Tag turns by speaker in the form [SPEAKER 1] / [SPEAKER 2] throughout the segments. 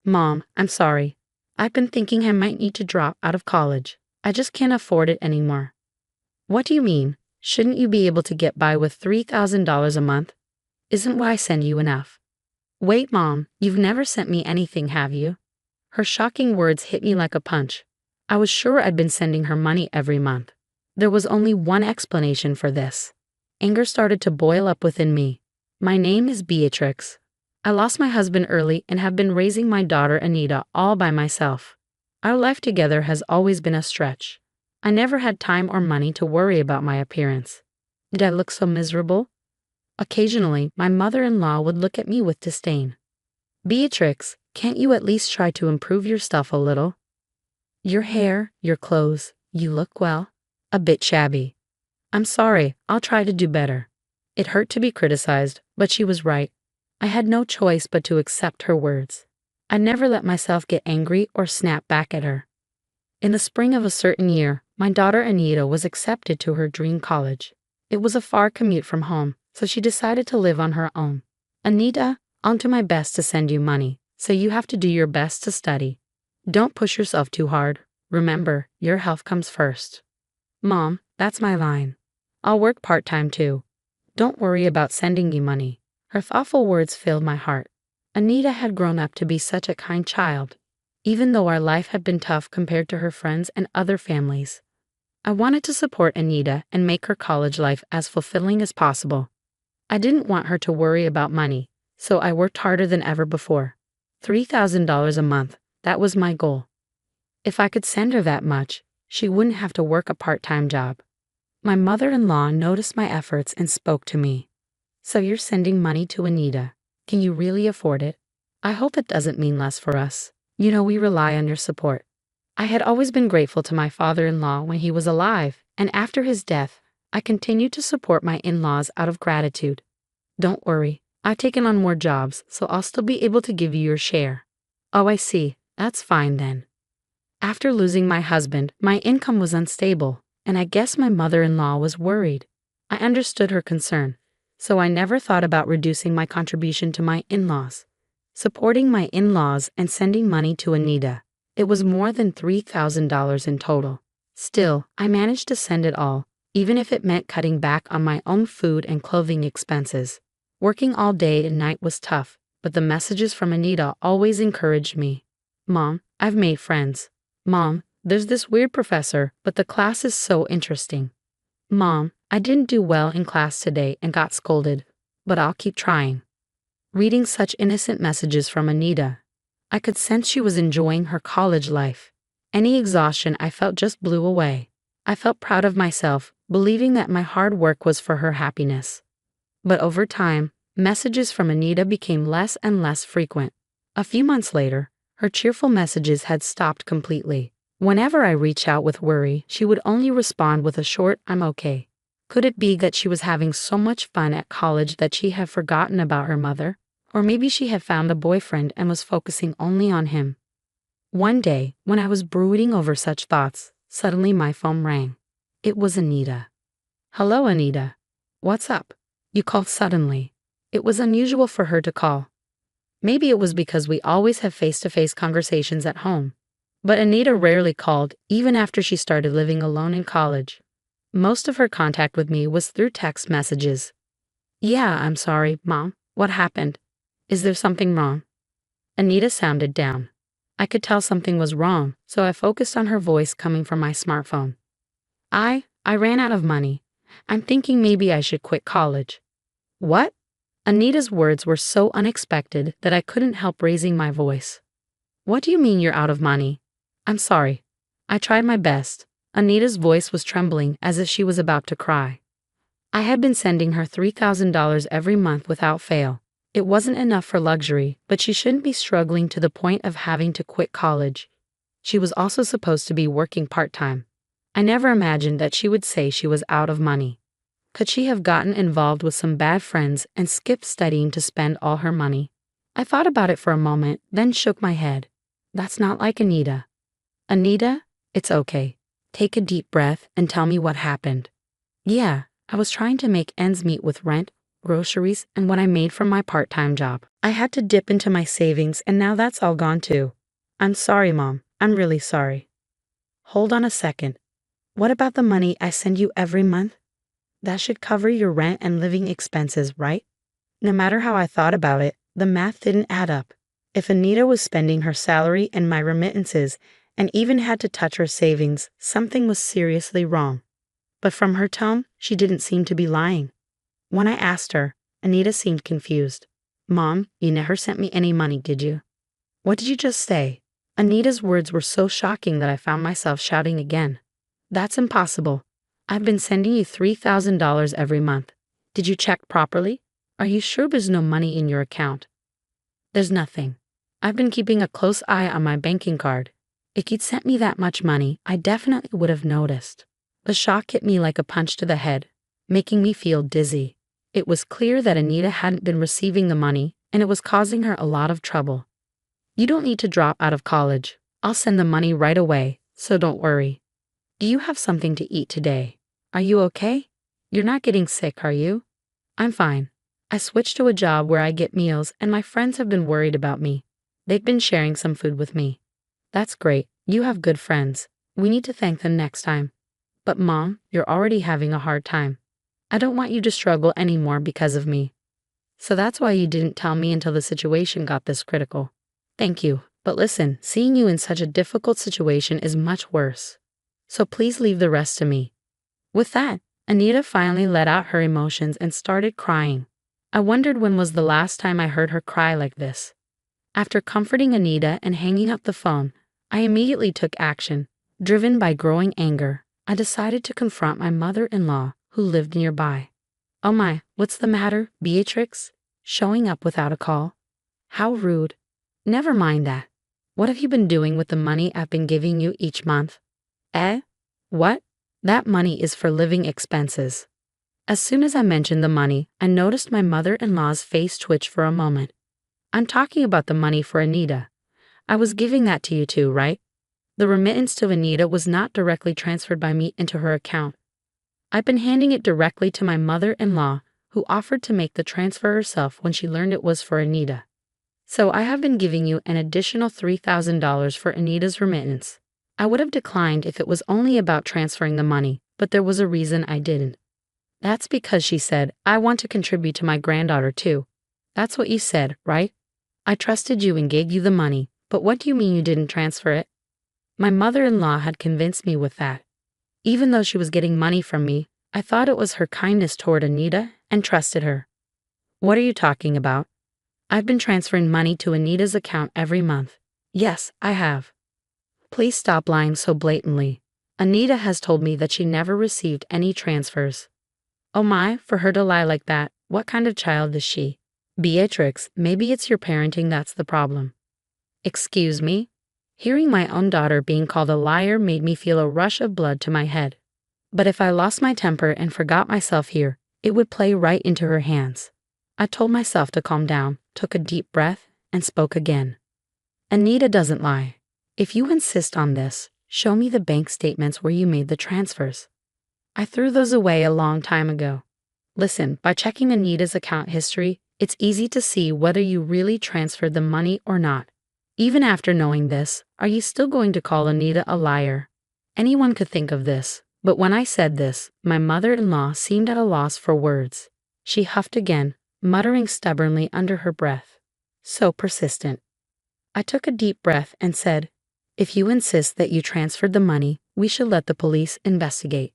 [SPEAKER 1] Mom, I'm sorry. I've been thinking I might need to drop out of college. I just can't afford it anymore. What do you mean? Shouldn't you be able to get by with $3,000 a month? Isn't what I send you enough? Wait, Mom, you've never sent me anything, have you? Her shocking words hit me like a punch. I was sure I'd been sending her money every month. There was only one explanation for this. Anger started to boil up within me. My name is Beatrix. I lost my husband early and have been raising my daughter Anita all by myself. Our life together has always been a stretch. I never had time or money to worry about my appearance. Did I look so miserable? Occasionally, my mother-in-law would look at me with disdain. Beatrix, can't you at least try to improve your stuff a little? Your hair, your clothes, you look well. A bit shabby. I'm sorry, I'll try to do better. It hurt to be criticized, but she was right. I had no choice but to accept her words. I never let myself get angry or snap back at her. In the spring of a certain year, my daughter Anita was accepted to her dream college. It was a far commute from home, so she decided to live on her own. Anita, I'll do my best to send you money, so you have to do your best to study. Don't push yourself too hard. Remember, your health comes first. Mom, that's my line. I'll work part-time too. Don't worry about sending you money. Her thoughtful words filled my heart. Anita had grown up to be such a kind child, even though our life had been tough compared to her friends and other families. I wanted to support Anita and make her college life as fulfilling as possible. I didn't want her to worry about money, so I worked harder than ever before. $3,000 a month, that was my goal. If I could send her that much, she wouldn't have to work a part-time job. My mother-in-law noticed my efforts and spoke to me. So you're sending money to Anita. Can you really afford it? I hope it doesn't mean less for us. You know we rely on your support. I had always been grateful to my father-in-law when he was alive, and after his death, I continued to support my in-laws out of gratitude. Don't worry, I've taken on more jobs, so I'll still be able to give you your share. Oh, I see. That's fine then. After losing my husband, my income was unstable, and I guess my mother-in-law was worried. I understood her concern, so I never thought about reducing my contribution to my in-laws. Supporting my in-laws and sending money to Anita, it was more than $3,000 in total. Still, I managed to send it all, even if it meant cutting back on my own food and clothing expenses. Working all day and night was tough, but the messages from Anita always encouraged me. Mom, I've made friends. Mom, there's this weird professor, but the class is so interesting. Mom, I didn't do well in class today and got scolded, but I'll keep trying. Reading such innocent messages from Anita, I could sense she was enjoying her college life. Any exhaustion I felt just blew away. I felt proud of myself, believing that my hard work was for her happiness. But over time, messages from Anita became less and less frequent. A few months later, her cheerful messages had stopped completely. Whenever I reached out with worry, she would only respond with a short, "I'm okay." Could it be that she was having so much fun at college that she had forgotten about her mother? Or maybe she had found a boyfriend and was focusing only on him. One day, when I was brooding over such thoughts, suddenly my phone rang. It was Anita. "Hello, Anita. What's up? You called suddenly." It was unusual for her to call. Maybe it was because we always have face-to-face conversations at home. But Anita rarely called, even after she started living alone in college. Most of her contact with me was through text messages. "Yeah, I'm sorry, Mom. What happened? Is there something wrong?" Anita sounded down. I could tell something was wrong, so I focused on her voice coming from my smartphone. I ran out of money. I'm thinking maybe I should quit college." "What?" Anita's words were so unexpected that I couldn't help raising my voice. "What do you mean you're out of money?" "I'm sorry. I tried my best." Anita's voice was trembling as if she was about to cry. I had been sending her $3,000 every month without fail. It wasn't enough for luxury, but she shouldn't be struggling to the point of having to quit college. She was also supposed to be working part-time. I never imagined that she would say she was out of money. Could she have gotten involved with some bad friends and skipped studying to spend all her money? I thought about it for a moment, then shook my head. That's not like Anita. "Anita, it's okay. Take a deep breath and tell me what happened." "Yeah, I was trying to make ends meet with rent, groceries, and what I made from my part-time job. I had to dip into my savings, and now that's all gone too. I'm sorry, Mom. I'm really sorry. Hold on a second. What about the money I send you every month? That should cover your rent and living expenses, right? No matter how I thought about it, the math didn't add up. If Anita was spending her salary and my remittances and even had to touch her savings, something was seriously wrong. But from her tone, she didn't seem to be lying. When I asked her, Anita seemed confused. Mom, you never sent me any money, did you? What did you just say? Anita's words were so shocking that I found myself shouting again. That's impossible. I've been sending you $3,000 every month. Did you check properly? Are you sure there's no money in your account? There's nothing. I've been keeping a close eye on my banking card. If you'd sent me that much money, I definitely would have noticed. The shock hit me like a punch to the head, making me feel dizzy. It was clear that Anita hadn't been receiving the money, and it was causing her a lot of trouble. You don't need to drop out of college. I'll send the money right away, so don't worry. Do you have something to eat today? Are you okay? You're not getting sick, are you? I'm fine. I switched to a job where I get meals, and my friends have been worried about me. They've been sharing some food with me. That's great. You have good friends. We need to thank them next time. But Mom, you're already having a hard time. I don't want you to struggle anymore because of me. So that's why you didn't tell me until the situation got this critical. Thank you. But listen, seeing you in such a difficult situation is much worse. So please leave the rest to me. With that, Anita finally let out her emotions and started crying. I wondered when was the last time I heard her cry like this. After comforting Anita and hanging up the phone, I immediately took action. Driven by growing anger, I decided to confront my mother-in-law, who lived nearby. Oh my, what's the matter, Beatrix? Showing up without a call? How rude. Never mind that. What have you been doing with the money I've been giving you each month? What? That money is for living expenses. As soon as I mentioned the money, I noticed my mother-in-law's face twitch for a moment. I'm talking about the money for Anita. I was giving that to you too, right? The remittance to Anita was not directly transferred by me into her account. I've been handing it directly to my mother-in-law, who offered to make the transfer herself when she learned it was for Anita. So I have been giving you an additional $3,000 for Anita's remittance. I would have declined if it was only about transferring the money, but there was a reason I didn't. That's because she said, I want to contribute to my granddaughter too. That's what you said, right? I trusted you and gave you the money, but what do you mean you didn't transfer it? My mother-in-law had convinced me with that. Even though she was getting money from me, I thought it was her kindness toward Anita and trusted her. What are you talking about? I've been transferring money to Anita's account every month. Yes, I have. Please stop lying so blatantly. Anita has told me that she never received any transfers. Oh my, for her to lie like that, what kind of child is she? Beatrix, maybe it's your parenting that's the problem. Excuse me? Hearing my own daughter being called a liar made me feel a rush of blood to my head. But if I lost my temper and forgot myself here, it would play right into her hands. I told myself to calm down, took a deep breath, and spoke again. Anita doesn't lie. If you insist on this, show me the bank statements where you made the transfers. I threw those away a long time ago. Listen, by checking Anita's account history, it's easy to see whether you really transferred the money or not. Even after knowing this, are you still going to call Anita a liar? Anyone could think of this, but when I said this, my mother-in-law seemed at a loss for words. She huffed again, muttering stubbornly under her breath. So persistent. I took a deep breath and said, if you insist that you transferred the money, we should let the police investigate.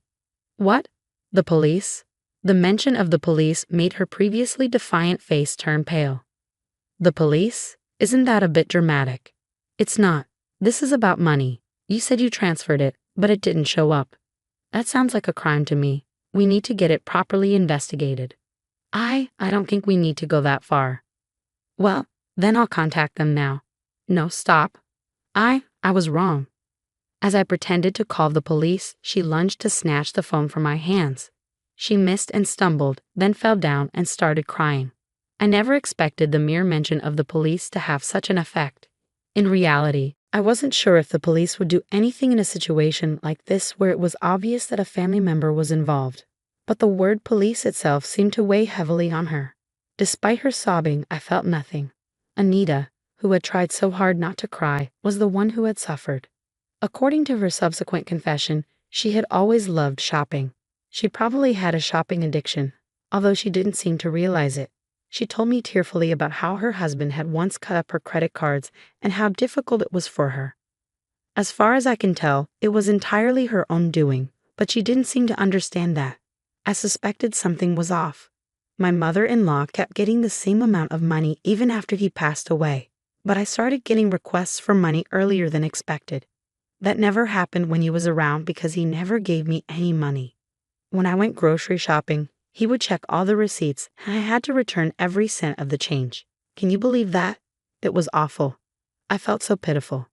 [SPEAKER 1] What? The police? The mention of the police made her previously defiant face turn pale. The police? Isn't that a bit dramatic? It's not. This is about money. You said you transferred it, but it didn't show up. That sounds like a crime to me. We need to get it properly investigated. I don't think we need to go that far. Well, then I'll contact them now. No, stop. I was wrong. As I pretended to call the police, she lunged to snatch the phone from my hands. She missed and stumbled, then fell down and started crying. I never expected the mere mention of the police to have such an effect. In reality, I wasn't sure if the police would do anything in a situation like this where it was obvious that a family member was involved. But the word police itself seemed to weigh heavily on her. Despite her sobbing, I felt nothing. Anita, who had tried so hard not to cry, was the one who had suffered. According to her subsequent confession, she had always loved shopping. She probably had a shopping addiction, although she didn't seem to realize it. She told me tearfully about how her husband had once cut up her credit cards and how difficult it was for her. As far as I can tell, it was entirely her own doing, but she didn't seem to understand that. I suspected something was off. My mother-in-law kept getting the same amount of money even after he passed away, but I started getting requests for money earlier than expected. That never happened when he was around because he never gave me any money. When I went grocery shopping, he would check all the receipts and I had to return every cent of the change. Can you believe that? It was awful. I felt so pitiful.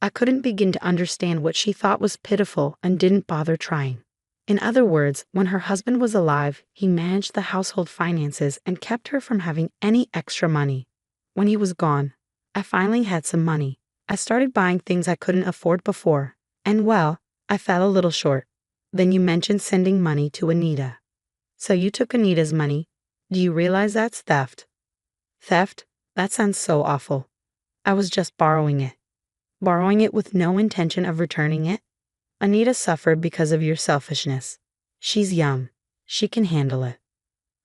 [SPEAKER 1] I couldn't begin to understand what she thought was pitiful and didn't bother trying. In other words, when her husband was alive, he managed the household finances and kept her from having any extra money. When he was gone, I finally had some money. I started buying things I couldn't afford before, and well, I fell a little short. Then you mentioned sending money to Anita. So you took Anita's money. Do you realize that's theft? Theft? That sounds so awful. I was just borrowing it. Borrowing it with no intention of returning it? Anita suffered because of your selfishness. She's young. She can handle it.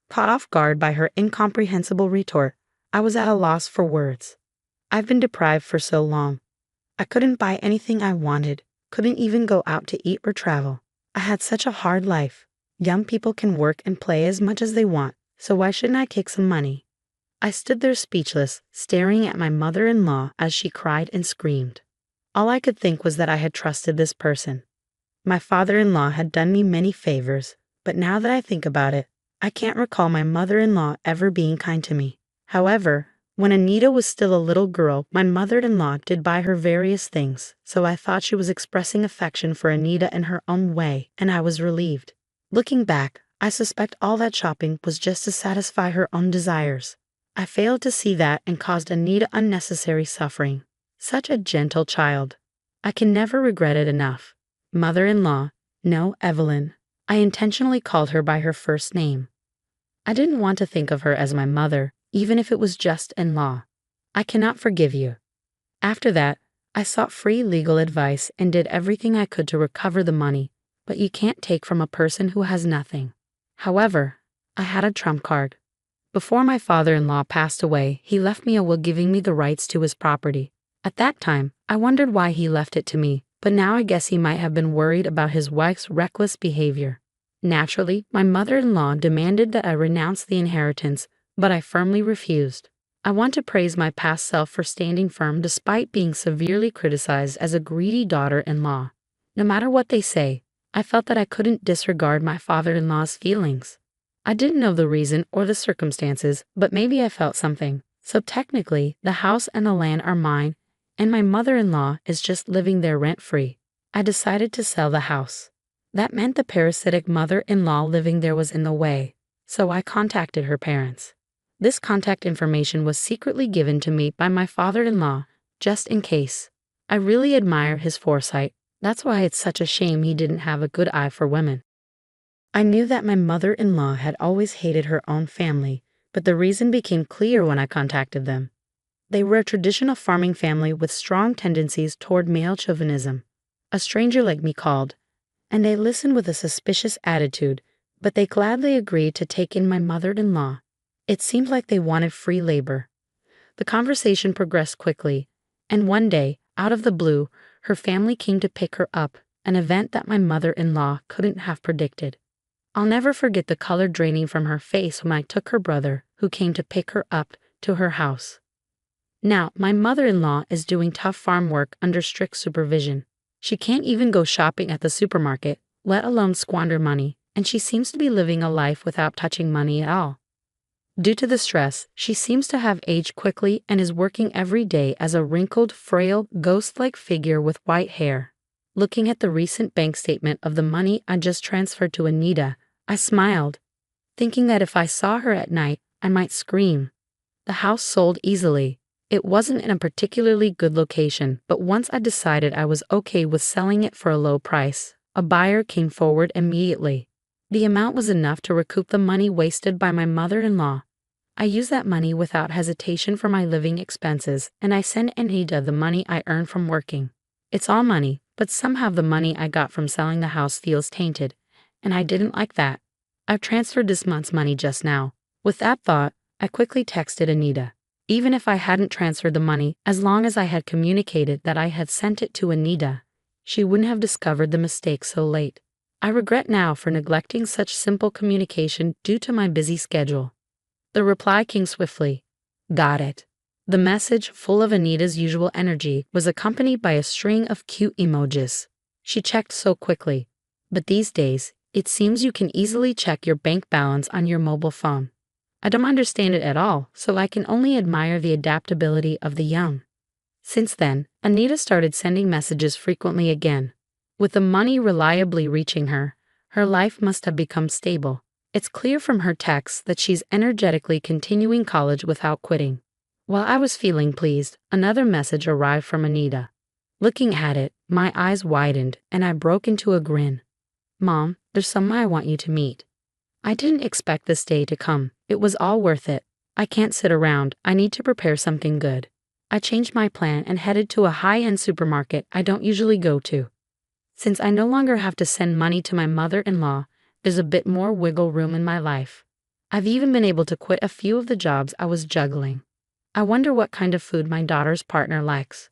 [SPEAKER 1] Caught off guard by her incomprehensible retort, I was at a loss for words. I've been deprived for so long. I couldn't buy anything I wanted, couldn't even go out to eat or travel. I had such a hard life. Young people can work and play as much as they want, so why shouldn't I take some money? I stood there speechless, staring at my mother-in-law as she cried and screamed. All I could think was that I had trusted this person. My father-in-law had done me many favors, but now that I think about it, I can't recall my mother-in-law ever being kind to me. However, when Anita was still a little girl, my mother-in-law did buy her various things, so I thought she was expressing affection for Anita in her own way, and I was relieved. Looking back, I suspect all that shopping was just to satisfy her own desires. I failed to see that and caused Anita unnecessary suffering. Such a gentle child. I can never regret it enough. Mother-in-law, no, Evelyn. I intentionally called her by her first name. I didn't want to think of her as my mother, even if it was just in-law. I cannot forgive you. After that, I sought free legal advice and did everything I could to recover the money, but you can't take from a person who has nothing. However, I had a trump card. Before my father-in-law passed away, he left me a will giving me the rights to his property. At that time, I wondered why he left it to me, but now I guess he might have been worried about his wife's reckless behavior. Naturally, my mother-in-law demanded that I renounce the inheritance, but I firmly refused. I want to praise my past self for standing firm despite being severely criticized as a greedy daughter-in-law. No matter what they say, I felt that I couldn't disregard my father-in-law's feelings. I didn't know the reason or the circumstances, but maybe I felt something. So technically, the house and the land are mine, and my mother-in-law is just living there rent-free. I decided to sell the house. That meant the parasitic mother-in-law living there was in the way, so I contacted her parents. This contact information was secretly given to me by my father-in-law, just in case. I really admire his foresight. That's why it's such a shame he didn't have a good eye for women. I knew that my mother-in-law had always hated her own family, but the reason became clear when I contacted them. They were a traditional farming family with strong tendencies toward male chauvinism. A stranger like me called, and they listened with a suspicious attitude, but they gladly agreed to take in my mother-in-law. It seemed like they wanted free labor. The conversation progressed quickly, and one day, out of the blue, her family came to pick her up, an event that my mother-in-law couldn't have predicted. I'll never forget the color draining from her face when I took her brother, who came to pick her up, to her house. Now, my mother-in-law is doing tough farm work under strict supervision. She can't even go shopping at the supermarket, let alone squander money, and she seems to be living a life without touching money at all. Due to the stress, she seems to have aged quickly and is working every day as a wrinkled, frail, ghost-like figure with white hair. Looking at the recent bank statement of the money I just transferred to Anita, I smiled, thinking that if I saw her at night, I might scream. The house sold easily. It wasn't in a particularly good location, but once I decided I was okay with selling it for a low price, a buyer came forward immediately. The amount was enough to recoup the money wasted by my mother-in-law. I use that money without hesitation for my living expenses, and I send Anita the money I earn from working. It's all money, but somehow the money I got from selling the house feels tainted, and I didn't like that. I've transferred this month's money just now. With that thought, I quickly texted Anita. Even if I hadn't transferred the money, as long as I had communicated that I had sent it to Anita, she wouldn't have discovered the mistake so late. I regret now for neglecting such simple communication due to my busy schedule. The reply came swiftly. Got it. The message, full of Anita's usual energy, was accompanied by a string of cute emojis. She checked so quickly. But these days, it seems you can easily check your bank balance on your mobile phone. I don't understand it at all, so I can only admire the adaptability of the young. Since then, Anita started sending messages frequently again. With the money reliably reaching her, her life must have become stable. It's clear from her texts that she's energetically continuing college without quitting. While I was feeling pleased, another message arrived from Anita. Looking at it, my eyes widened and I broke into a grin. Mom, there's someone I want you to meet. I didn't expect this day to come. It was all worth it. I can't sit around. I need to prepare something good. I changed my plan and headed to a high-end supermarket I don't usually go to. Since I no longer have to send money to my mother-in-law, there's a bit more wiggle room in my life. I've even been able to quit a few of the jobs I was juggling. I wonder what kind of food my daughter's partner likes.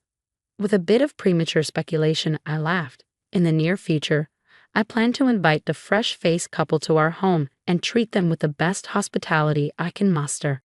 [SPEAKER 1] With a bit of premature speculation, I laughed. In the near future, I plan to invite the fresh-faced couple to our home and treat them with the best hospitality I can muster.